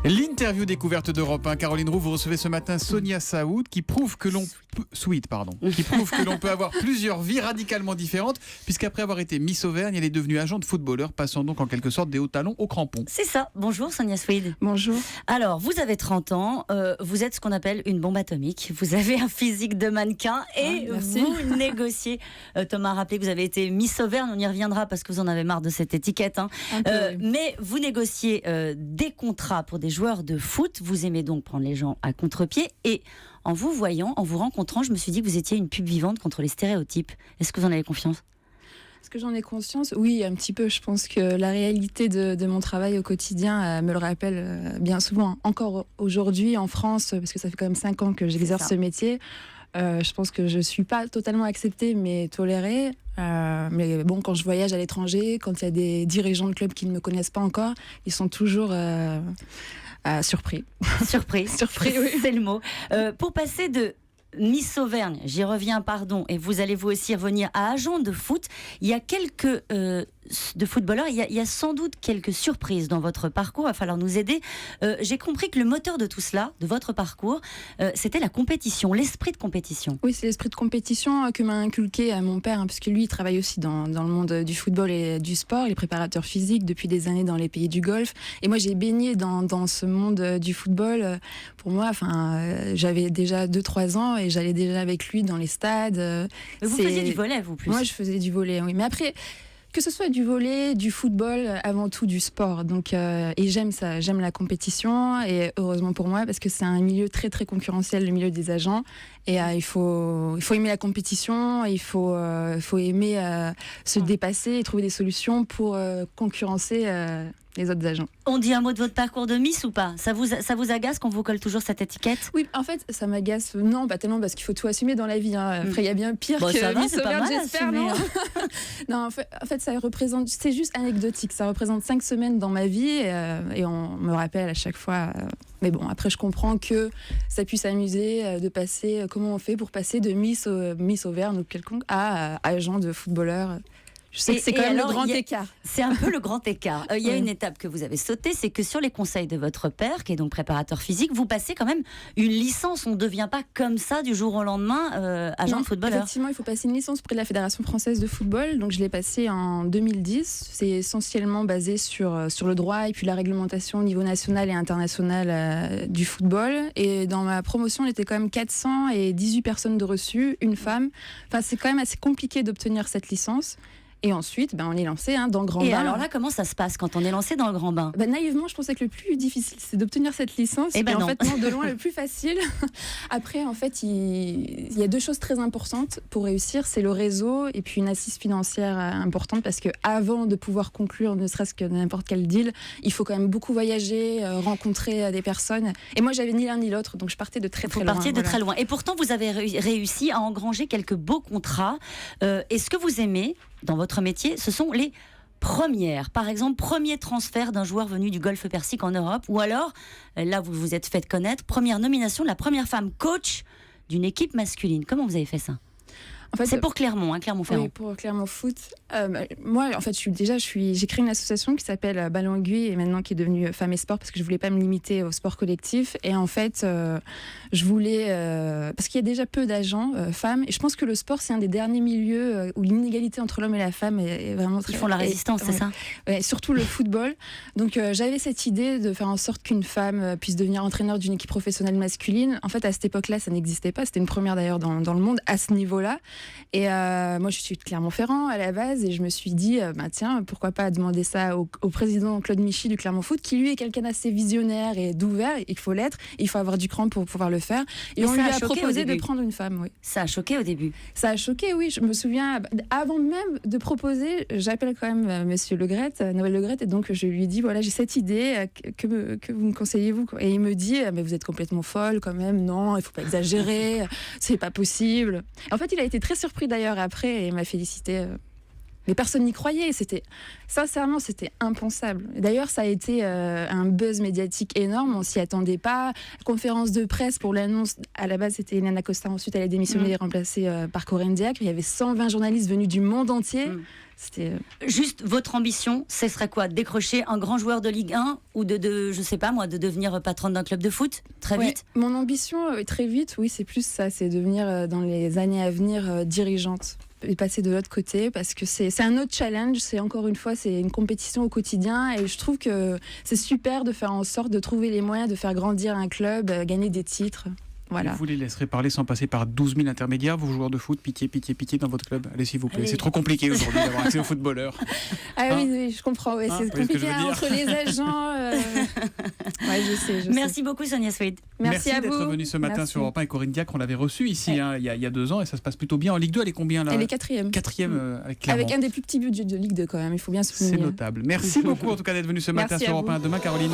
L'interview découverte d'Europe 1, Caroline Roux, vous recevez ce matin Sonia Saoud qui prouve que l'on peut avoir plusieurs vies radicalement différentes, puisqu'après avoir été Miss Auvergne, elle est devenue agent de footballeur, passant donc en quelque sorte des hauts talons aux crampons. C'est ça. Bonjour Sonia Saoud. Bonjour. Alors, vous avez 30 ans, vous êtes ce qu'on appelle une bombe atomique, vous avez un physique de mannequin et vous négociez. Thomas a rappelé que vous avez été Miss Auvergne, on y reviendra parce que vous en avez marre de cette étiquette. Oui. Mais vous négociez des contrats pour des joueurs de foot, vous aimez donc prendre les gens à contre-pied et en vous voyant, en vous rencontrant, je me suis dit que vous étiez une pub vivante contre les stéréotypes. Est-ce que vous en avez confiance ? Est-ce que j'en ai conscience ? Oui, un petit peu. Je pense que la réalité de mon travail au quotidien me le rappelle bien souvent. Encore aujourd'hui en France, parce que ça fait quand même 5 ans que j'exerce ce métier, je pense que je ne suis pas totalement acceptée, mais tolérée. Mais bon, quand je voyage à l'étranger, quand il y a des dirigeants de clubs qui ne me connaissent pas encore, ils sont toujours surpris. Surpris, Oui. C'est le mot. Pour passer de Miss Auvergne, j'y reviens, pardon, et vous allez vous aussi revenir à agent de foot, il y a quelques de footballeurs, il y a sans doute quelques surprises dans votre parcours, il va falloir nous aider. J'ai compris que le moteur de tout cela, de votre parcours, c'était la compétition, l'esprit de compétition. Oui, c'est l'esprit de compétition que m'a inculqué mon père, puisque lui, il travaille aussi dans le monde du football et du sport, il est préparateur physique depuis des années dans les pays du Golfe, et moi j'ai baigné dans ce monde du football. Pour moi, j'avais déjà 2-3 ans, et j'allais déjà avec lui dans les stades. Vous faisiez du volley, vous, plus ? Moi, je faisais du volley, oui. Mais après, que ce soit du volley, du football, avant tout du sport. Donc, et j'aime ça, j'aime la compétition. Et heureusement pour moi, parce que c'est un milieu très, très concurrentiel, le milieu des agents. Et il faut aimer la compétition, il faut aimer se dépasser et trouver des solutions pour concurrencer les autres agents. On dit un mot de votre parcours de Miss ou pas ? Ça vous agace qu'on vous colle toujours cette étiquette ? Oui, en fait, ça m'agace. Non, pas tellement, parce qu'il faut tout assumer dans la vie. Après, il y a bien pire que Miss Auvergne, j'espère. Non, non, en fait, ça représente. C'est juste anecdotique. Ça représente 5 semaines dans ma vie, et on me rappelle à chaque fois. Mais bon, après, je comprends que ça puisse amuser de passer. Comment on fait pour passer de Miss Auvergne ou quelconque à agent de footballeur. Je sais que c'est quand même le grand écart. C'est un peu le grand écart. Il y a une étape que vous avez sautée, c'est que sur les conseils de votre père, qui est donc préparateur physique, vous passez quand même une licence. On ne devient pas comme ça du jour au lendemain agent de footballeur. Effectivement, il faut passer une licence auprès de la Fédération française de football. Donc je l'ai passée en 2010. C'est essentiellement basé sur le droit et puis la réglementation au niveau national et international du football. Et dans ma promotion, on était quand même 400 et 18 personnes de reçu, une femme. Enfin, c'est quand même assez compliqué d'obtenir cette licence. Et ensuite, on est lancé dans le grand bain. Et alors là, comment ça se passe quand on est lancé dans le grand bain ? Naïvement, je pensais que le plus difficile, c'est d'obtenir cette licence. Et en fait, non, de loin, le plus facile. Après, en fait, il y a 2 choses très importantes pour réussir. C'est le réseau et puis une assise financière importante, parce qu'avant de pouvoir conclure ne serait-ce que n'importe quel deal, il faut quand même beaucoup voyager, rencontrer des personnes. Et moi, j'avais ni l'un ni l'autre, donc je partais de très très loin. Vous partiez de très loin. Et pourtant, vous avez réussi à engranger quelques beaux contrats. Et ce que vous aimez dans votre métier, ce sont les premières. Par exemple, premier transfert d'un joueur venu du Golfe Persique en Europe, ou alors, là vous vous êtes fait connaître, première nomination de la première femme coach d'une équipe masculine. Comment vous avez fait ça ? En fait, c'est pour Clermont, Clermont-Ferrand. Oui, pour Clermont Foot. Moi, en fait, j'ai créé une association qui s'appelle Ballon Aiguille, et maintenant qui est devenue Femmes et Sport, parce que je voulais pas me limiter au sport collectif. Et en fait, je voulais, parce qu'il y a déjà peu d'agents femmes, et je pense que le sport, c'est un des derniers milieux où l'inégalité entre l'homme et la femme est vraiment très... Ils font la résistance, c'est ça ? Ouais, surtout le football. Donc, j'avais cette idée de faire en sorte qu'une femme puisse devenir entraîneur d'une équipe professionnelle masculine. En fait, à cette époque-là, ça n'existait pas. C'était une première d'ailleurs dans le monde à ce niveau-là. Et moi, je suis de Clermont-Ferrand à la base, et je me suis dit, tiens, pourquoi pas demander ça au président Claude Michy du Clermont Foot, qui lui est quelqu'un d'assez visionnaire et d'ouvert, et il faut l'être, il faut avoir du cran pour pouvoir le faire. Et on lui a proposé de prendre une femme, oui. Ça a choqué au début. Ça a choqué, oui. Je me souviens, avant même de proposer, j'appelle quand même Monsieur Noël Le Graët, et donc je lui dis, voilà, j'ai cette idée, que vous me conseillez-vous, quoi. Et il me dit, mais vous êtes complètement folle quand même, non, il faut pas exagérer, c'est pas possible. En fait, il a été très surpris d'ailleurs après, et m'a félicité. mais personne n'y croyait. Sincèrement, c'était impensable. D'ailleurs, ça a été un buzz médiatique énorme. On s'y attendait pas. Conférence de presse pour l'annonce. À la base, c'était Hélène Acosta. Ensuite, elle a démissionné et remplacée par Corinne Diacre. Il y avait 120 journalistes venus du monde entier. C'était... Juste, votre ambition, ce serait quoi? Décrocher un grand joueur de Ligue 1 ou je sais pas moi, de devenir patronne d'un club de foot très vite? Mon ambition, très vite, oui, c'est plus ça, c'est devenir dans les années à venir dirigeante et passer de l'autre côté, parce que c'est un autre challenge, c'est encore une fois, c'est une compétition au quotidien, et je trouve que c'est super de faire en sorte de trouver les moyens de faire grandir un club, gagner des titres. Voilà. Vous les laisserez parler sans passer par 12 000 intermédiaires, vos joueurs de foot, pitié dans votre club. Allez, s'il vous plaît. C'est trop compliqué aujourd'hui d'avoir accès aux footballeurs. Oui, je comprends. Ouais, c'est compliqué entre les agents. Je sais. Merci beaucoup, Sonia Sweet. Merci à vous d'être venue ce matin sur Europe 1 et Corinne Diacre. On l'avait reçue ici il y a 2 ans et ça se passe plutôt bien. En Ligue 2, elle est combien là? Elle est 4e. 4e avec Clermont. Avec un des plus petits budgets de Ligue 2 quand même, il faut bien souligner. C'est notable. Merci beaucoup en tout cas d'être venue ce matin sur Europe 1. Demain, Caroline.